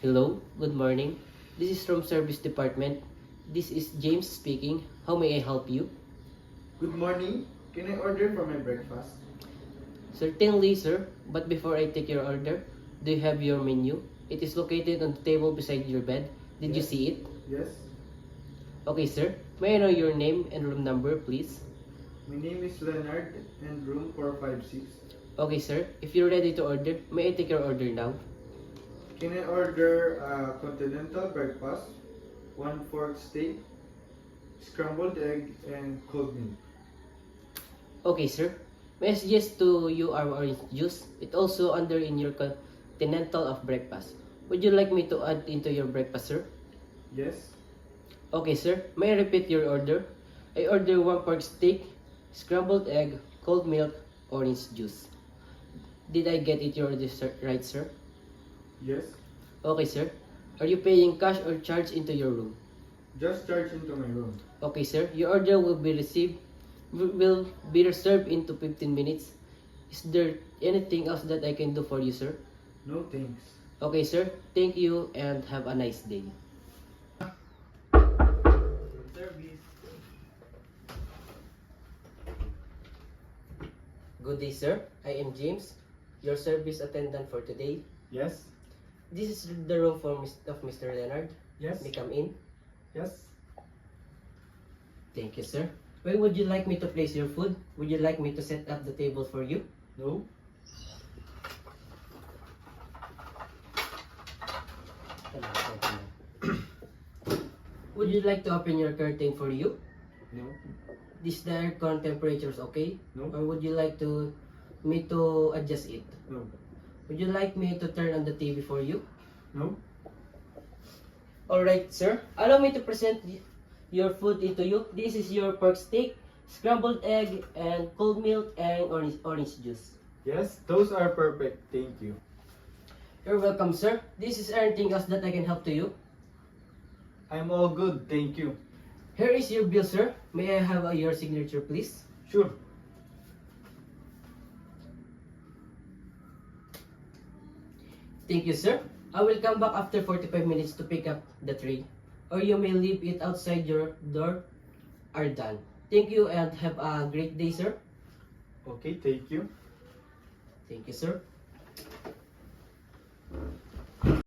Hello, good morning. This is from Service Department. This is James speaking. How may I help you? Good morning. Can I order for my breakfast? Certainly, sir. But before I take your order, do you have your menu? It is located on the table beside your bed. Did you Yes. see it? Yes. Okay, sir. May I know your name and room number, please? My name is Leonard and room 456. Okay, sir. If you're ready to order, may I take your order now? Can I order a continental breakfast, one pork steak, scrambled egg, and cold milk? Okay, sir. May I suggest to you our orange juice? It also under in your continental of breakfast. Would you like me to add into your breakfast, sir? Yes. Okay, sir. May I repeat your order? I order one pork steak, scrambled egg, cold milk, orange juice. Did I get it your order right, sir? Yes. Okay, sir. Are you paying cash or charge into your room? Just charge into my room. Okay, sir. Your order will be received, will be reserved into 15 minutes. Is there anything else that I can do for you, sir? No thanks. Okay, sir. Thank you and have a nice day. Service. Good day, sir. I am James, your service attendant for today. Yes. This is the room for of Mr. Leonard. Yes. May come in. Yes. Thank you, sir. Where would you like me to place your food? Would you like me to set up the table for you? No. Would you like to open your curtain for you? No. Is the aircon temperature is okay? No. Or would you like me to adjust it? No. Would you like me to turn on the TV for you? No. Alright, sir. Allow me to present your food into you. This is your pork steak, scrambled egg, and cold milk and orange juice. Yes. Those are perfect. Thank you. You're welcome, sir. This is anything else that I can help to you. I'm all good. Thank you. Here is your bill, sir. May I have your signature, please? Sure. Thank you, sir. I will come back after 45 minutes to pick up the tray. Or you may leave it outside your door. Are done. Thank you and have a great day, sir. Okay. Thank you. Thank you, sir.